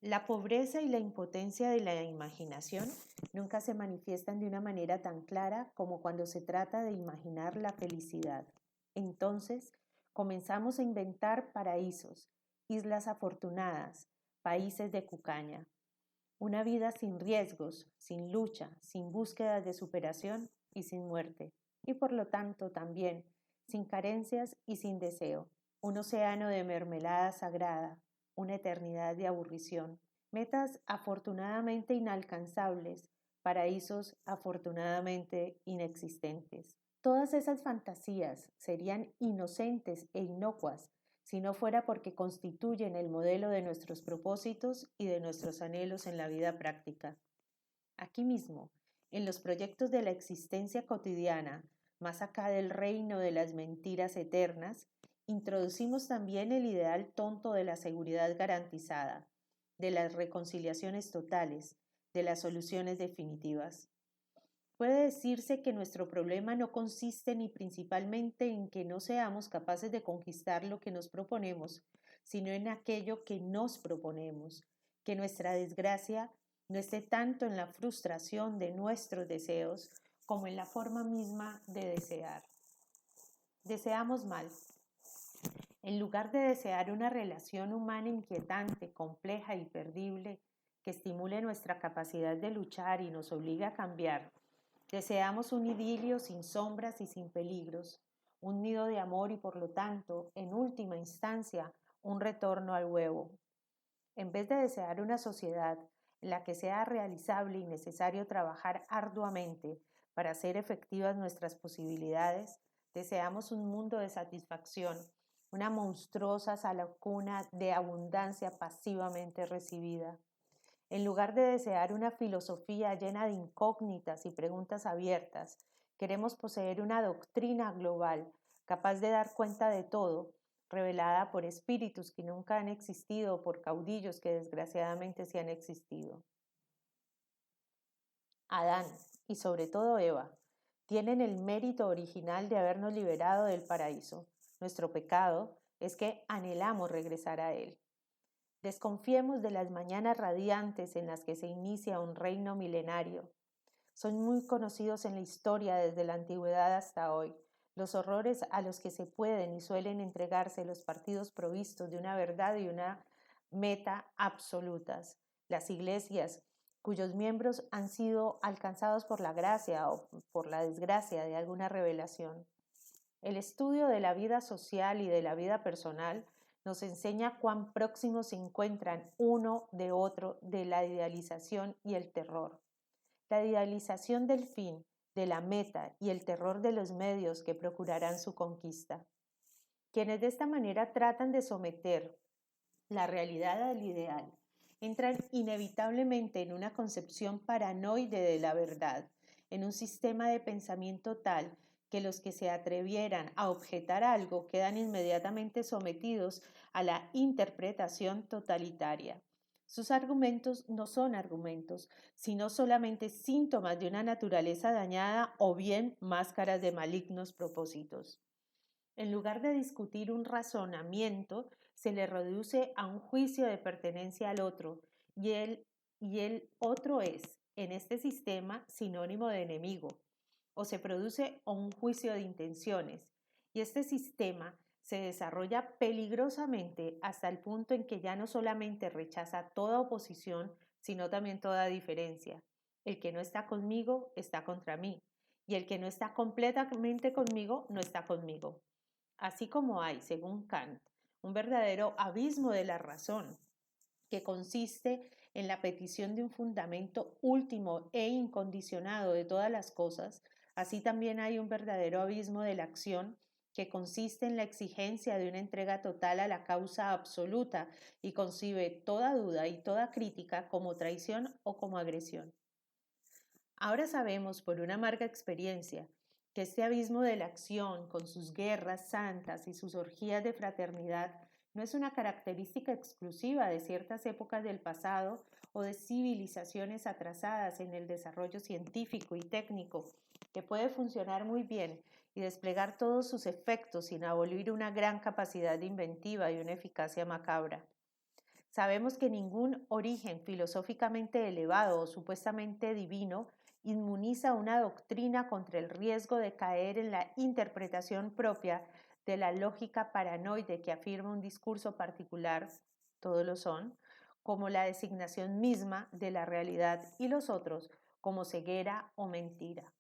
La pobreza y la impotencia de la imaginación nunca se manifiestan de una manera tan clara como cuando se trata de imaginar la felicidad. Entonces, comenzamos a inventar paraísos, islas afortunadas, países de cucaña, una vida sin riesgos, sin lucha, sin búsquedas de superación y sin muerte, y por lo tanto también sin carencias y sin deseo, un océano de mermelada sagrada, una eternidad de aburrición, metas afortunadamente inalcanzables, paraísos afortunadamente inexistentes. Todas esas fantasías serían inocentes e inocuas si no fuera porque constituyen el modelo de nuestros propósitos y de nuestros anhelos en la vida práctica. Aquí mismo, en los proyectos de la existencia cotidiana, más acá del reino de las mentiras eternas, introducimos también el ideal tonto de la seguridad garantizada, de las reconciliaciones totales, de las soluciones definitivas. Puede decirse que nuestro problema no consiste ni principalmente en que no seamos capaces de conquistar lo que nos proponemos, sino en aquello que nos proponemos, que nuestra desgracia no esté tanto en la frustración de nuestros deseos como en la forma misma de desear. Deseamos mal. En lugar de desear una relación humana inquietante, compleja y perdible, que estimule nuestra capacidad de luchar y nos obligue a cambiar, deseamos un idilio sin sombras y sin peligros, un nido de amor y por lo tanto, en última instancia, un retorno al huevo. En vez de desear una sociedad en la que sea realizable y necesario trabajar arduamente para hacer efectivas nuestras posibilidades, deseamos un mundo de satisfacción, una monstruosa sala cuna de abundancia pasivamente recibida. En lugar de desear una filosofía llena de incógnitas y preguntas abiertas, queremos poseer una doctrina global capaz de dar cuenta de todo, revelada por espíritus que nunca han existido o por caudillos que desgraciadamente sí han existido. Adán, y sobre todo Eva, tienen el mérito original de habernos liberado del paraíso. Nuestro pecado es que anhelamos regresar a él. Desconfiemos de las mañanas radiantes en las que se inicia un reino milenario. Son muy conocidos en la historia desde la antigüedad hasta hoy, los horrores a los que se pueden y suelen entregarse los partidos provistos de una verdad y una meta absolutas. Las iglesias cuyos miembros han sido alcanzados por la gracia o por la desgracia de alguna revelación. El estudio de la vida social y de la vida personal nos enseña cuán próximos se encuentran uno de otro de la idealización y el terror. La idealización del fin, de la meta y el terror de los medios que procurarán su conquista. Quienes de esta manera tratan de someter la realidad al ideal entran inevitablemente en una concepción paranoide de la verdad, en un sistema de pensamiento tal que los que se atrevieran a objetar algo quedan inmediatamente sometidos a la interpretación totalitaria. Sus argumentos no son argumentos, sino solamente síntomas de una naturaleza dañada o bien máscaras de malignos propósitos. En lugar de discutir un razonamiento, se le reduce a un juicio de pertenencia al otro, y el otro es, en este sistema, sinónimo de enemigo, o se produce un juicio de intenciones, y este sistema se desarrolla peligrosamente hasta el punto en que ya no solamente rechaza toda oposición, sino también toda diferencia. El que no está conmigo está contra mí, y el que no está completamente conmigo no está conmigo. Así como hay, según Kant, un verdadero abismo de la razón, que consiste en la petición de un fundamento último e incondicionado de todas las cosas, así también hay un verdadero abismo de la acción, que consiste en la exigencia de una entrega total a la causa absoluta y concibe toda duda y toda crítica como traición o como agresión. Ahora sabemos por una amarga experiencia que este abismo de la acción, con sus guerras santas y sus orgías de fraternidad, no es una característica exclusiva de ciertas épocas del pasado o de civilizaciones atrasadas en el desarrollo científico y técnico, que puede funcionar muy bien y desplegar todos sus efectos sin abolir una gran capacidad de inventiva y una eficacia macabra. Sabemos que ningún origen filosóficamente elevado o supuestamente divino inmuniza una doctrina contra el riesgo de caer en la interpretación propia de la lógica paranoide que afirma un discurso particular, todos lo son, como la designación misma de la realidad y los otros como ceguera o mentira.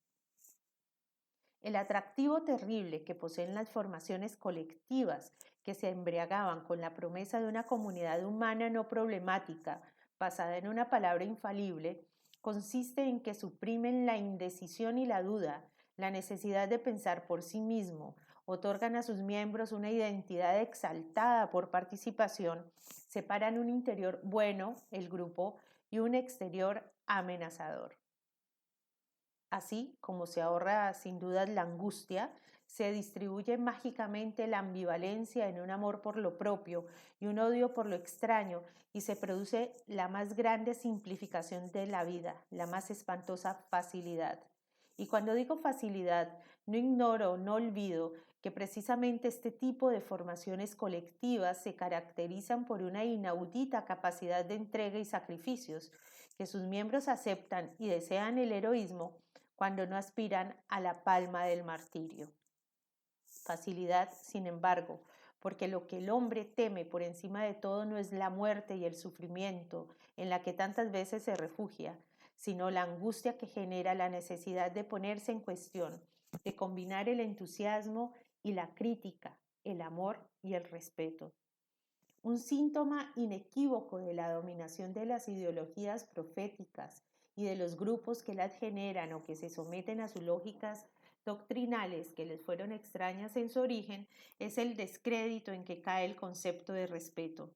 El atractivo terrible que poseen las formaciones colectivas que se embriagaban con la promesa de una comunidad humana no problemática, basada en una palabra infalible, consiste en que suprimen la indecisión y la duda, la necesidad de pensar por sí mismo, otorgan a sus miembros una identidad exaltada por participación, separan un interior bueno, el grupo, y un exterior amenazador. Así como se ahorra sin duda la angustia, se distribuye mágicamente la ambivalencia en un amor por lo propio y un odio por lo extraño, y se produce la más grande simplificación de la vida, la más espantosa facilidad. Y cuando digo facilidad, no ignoro, no olvido que precisamente este tipo de formaciones colectivas se caracterizan por una inaudita capacidad de entrega y sacrificios, que sus miembros aceptan y desean el heroísmo cuando no aspiran a la palma del martirio. Facilidad, sin embargo, porque lo que el hombre teme por encima de todo no es la muerte y el sufrimiento en la que tantas veces se refugia, sino la angustia que genera la necesidad de ponerse en cuestión, de combinar el entusiasmo y la crítica, el amor y el respeto. Un síntoma inequívoco de la dominación de las ideologías proféticas y de los grupos que las generan o que se someten a sus lógicas doctrinales que les fueron extrañas en su origen es el descrédito en que cae el concepto de respeto.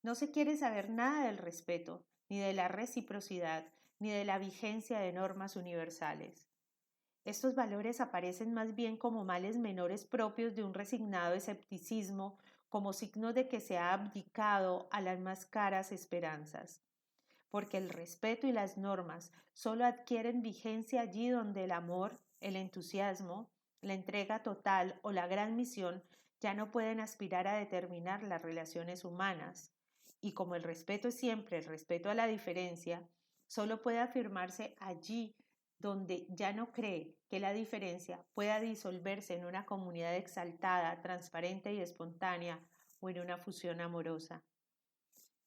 No se quiere saber nada del respeto, ni de la reciprocidad, ni de la vigencia de normas universales. Estos valores aparecen más bien como males menores propios de un resignado escepticismo, como signo de que se ha abdicado a las más caras esperanzas. Porque el respeto y las normas solo adquieren vigencia allí donde el amor, el entusiasmo, la entrega total o la gran misión ya no pueden aspirar a determinar las relaciones humanas. Y como el respeto es siempre el respeto a la diferencia, solo puede afirmarse allí donde ya no cree que la diferencia pueda disolverse en una comunidad exaltada, transparente y espontánea o en una fusión amorosa.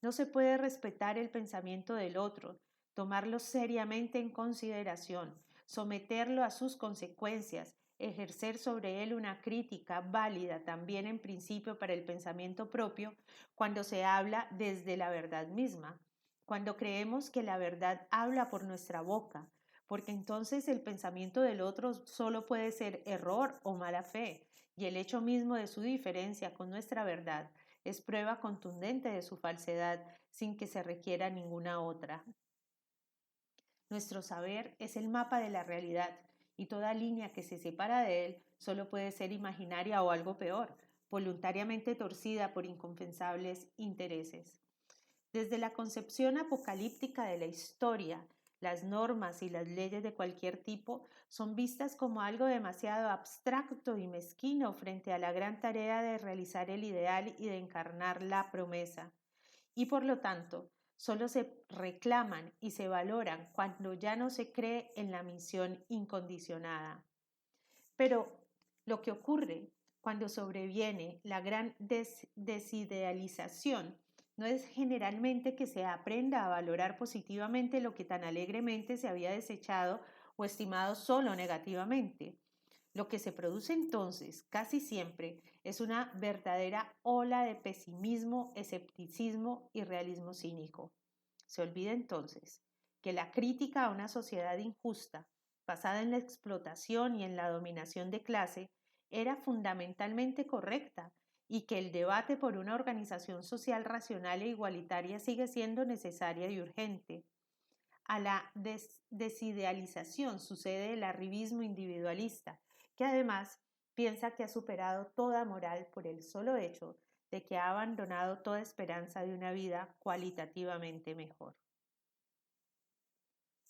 No se puede respetar el pensamiento del otro, tomarlo seriamente en consideración, someterlo a sus consecuencias, ejercer sobre él una crítica válida también en principio para el pensamiento propio cuando se habla desde la verdad misma, cuando creemos que la verdad habla por nuestra boca, porque entonces el pensamiento del otro solo puede ser error o mala fe, y el hecho mismo de su diferencia con nuestra verdad es prueba contundente de su falsedad sin que se requiera ninguna otra. Nuestro saber es el mapa de la realidad y toda línea que se separa de él solo puede ser imaginaria o algo peor, voluntariamente torcida por inconfesables intereses. Desde la concepción apocalíptica de la historia, las normas y las leyes de cualquier tipo son vistas como algo demasiado abstracto y mezquino frente a la gran tarea de realizar el ideal y de encarnar la promesa. Y por lo tanto, solo se reclaman y se valoran cuando ya no se cree en la misión incondicionada. Pero lo que ocurre cuando sobreviene la gran desidealización no es generalmente que se aprenda a valorar positivamente lo que tan alegremente se había desechado o estimado solo negativamente. Lo que se produce entonces, casi siempre, es una verdadera ola de pesimismo, escepticismo y realismo cínico. Se olvida entonces que la crítica a una sociedad injusta, basada en la explotación y en la dominación de clase, era fundamentalmente correcta y que el debate por una organización social racional e igualitaria sigue siendo necesaria y urgente. A la desidealización sucede el arribismo individualista, que además piensa que ha superado toda moral por el solo hecho de que ha abandonado toda esperanza de una vida cualitativamente mejor.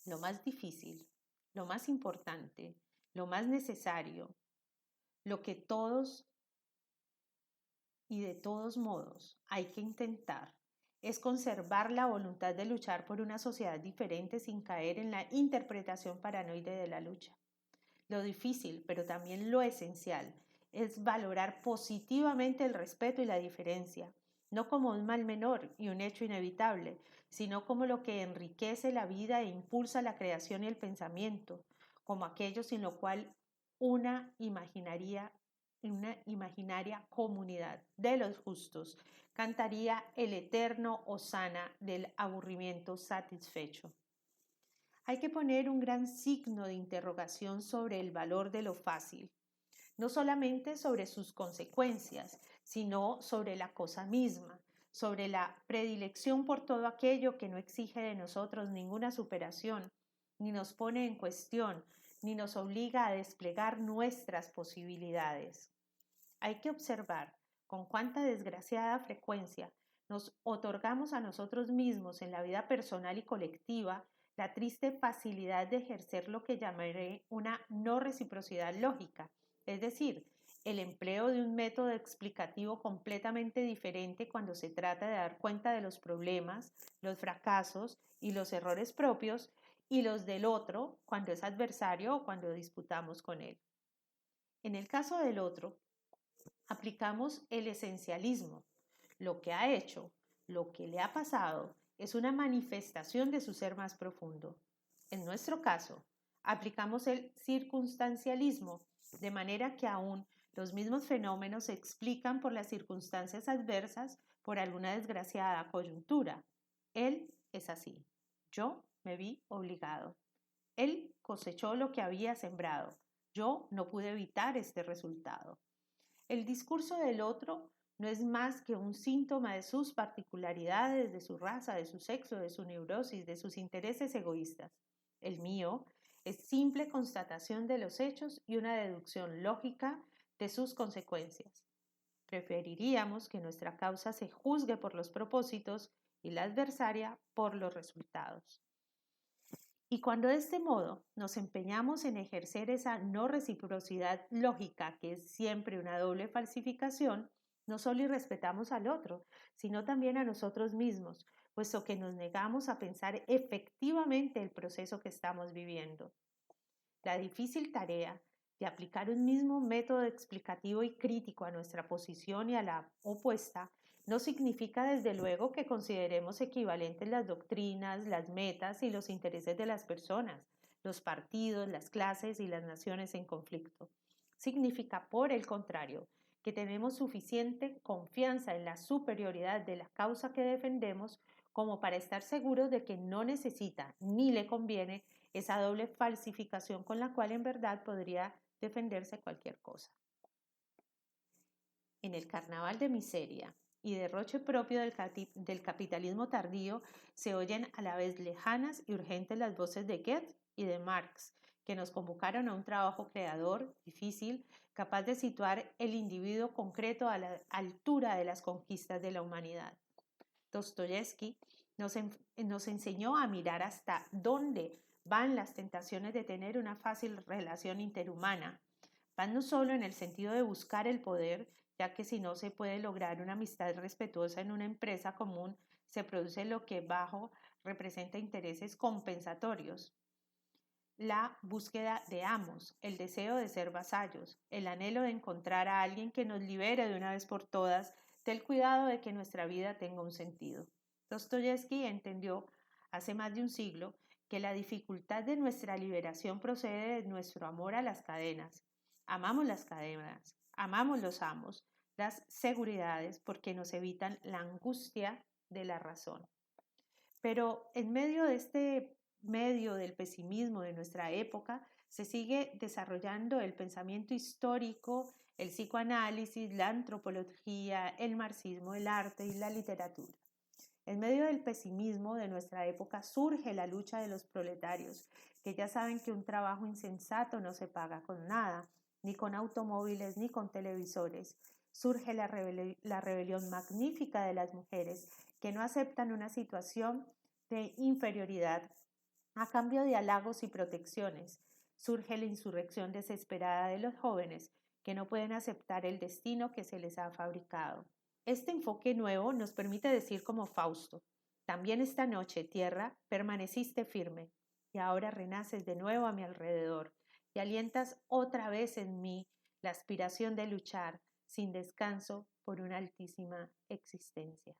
Lo más difícil, lo más importante, lo más necesario, lo que todos y de todos modos hay que intentar es conservar la voluntad de luchar por una sociedad diferente sin caer en la interpretación paranoide de la lucha. Lo difícil, pero también lo esencial, es valorar positivamente el respeto y la diferencia, no como un mal menor y un hecho inevitable, sino como lo que enriquece la vida e impulsa la creación y el pensamiento, como aquello sin lo cual una imaginaria comunidad de los justos cantaría el eterno hosana del aburrimiento satisfecho. Hay que poner un gran signo de interrogación sobre el valor de lo fácil, no solamente sobre sus consecuencias, sino sobre la cosa misma, sobre la predilección por todo aquello que no exige de nosotros ninguna superación, ni nos pone en cuestión, ni nos obliga a desplegar nuestras posibilidades. Hay que observar con cuánta desgraciada frecuencia nos otorgamos a nosotros mismos en la vida personal y colectiva la triste facilidad de ejercer lo que llamaré una no reciprocidad lógica, es decir, el empleo de un método explicativo completamente diferente cuando se trata de dar cuenta de los problemas, los fracasos y los errores propios y los del otro cuando es adversario o cuando disputamos con él. En el caso del otro, aplicamos el esencialismo. Lo que ha hecho, lo que le ha pasado, es una manifestación de su ser más profundo. En nuestro caso, aplicamos el circunstancialismo, de manera que aún los mismos fenómenos se explican por las circunstancias adversas por alguna desgraciada coyuntura. Él es así. Yo me vi obligado. Él cosechó lo que había sembrado. Yo no pude evitar este resultado. El discurso del otro no es más que un síntoma de sus particularidades, de su raza, de su sexo, de su neurosis, de sus intereses egoístas. El mío es simple constatación de los hechos y una deducción lógica de sus consecuencias. Preferiríamos que nuestra causa se juzgue por los propósitos y la adversaria por los resultados. Y cuando de este modo nos empeñamos en ejercer esa no reciprocidad lógica, que es siempre una doble falsificación, no solo irrespetamos al otro, sino también a nosotros mismos, puesto que nos negamos a pensar efectivamente el proceso que estamos viviendo. La difícil tarea de aplicar un mismo método explicativo y crítico a nuestra posición y a la opuesta no significa desde luego que consideremos equivalentes las doctrinas, las metas y los intereses de las personas, los partidos, las clases y las naciones en conflicto. Significa, por el contrario, que tenemos suficiente confianza en la superioridad de la causa que defendemos como para estar seguros de que no necesita ni le conviene esa doble falsificación con la cual en verdad podría defenderse cualquier cosa. En el carnaval de miseria y derroche propio del capitalismo tardío se oyen a la vez lejanas y urgentes las voces de Goethe y de Marx, que nos convocaron a un trabajo creador, difícil, capaz de situar el individuo concreto a la altura de las conquistas de la humanidad. Dostoyevsky nos enseñó a mirar hasta dónde van las tentaciones de tener una fácil relación interhumana. Van no solo en el sentido de buscar el poder, ya que si no se puede lograr una amistad respetuosa en una empresa común, se produce lo que bajo representa intereses compensatorios. La búsqueda de amos, el deseo de ser vasallos, el anhelo de encontrar a alguien que nos libere de una vez por todas del cuidado de que nuestra vida tenga un sentido. Dostoyevsky entendió hace más de un siglo que la dificultad de nuestra liberación procede de nuestro amor a las cadenas. Amamos las cadenas, amamos los amos, las seguridades, porque nos evitan la angustia de la razón. Pero en medio de este medio del pesimismo de nuestra época, se sigue desarrollando el pensamiento histórico, el psicoanálisis, la antropología, el marxismo, el arte y la literatura. En medio del pesimismo de nuestra época surge la lucha de los proletarios, que ya saben que un trabajo insensato no se paga con nada, ni con automóviles, ni con televisores. Surge la rebelión magnífica de las mujeres, que no aceptan una situación de inferioridad a cambio de halagos y protecciones. Surge la insurrección desesperada de los jóvenes, que no pueden aceptar el destino que se les ha fabricado. Este enfoque nuevo nos permite decir como Fausto, también esta noche, tierra, permaneciste firme, y ahora renaces de nuevo a mi alrededor, y alientas otra vez en mí la aspiración de luchar sin descanso por una altísima existencia.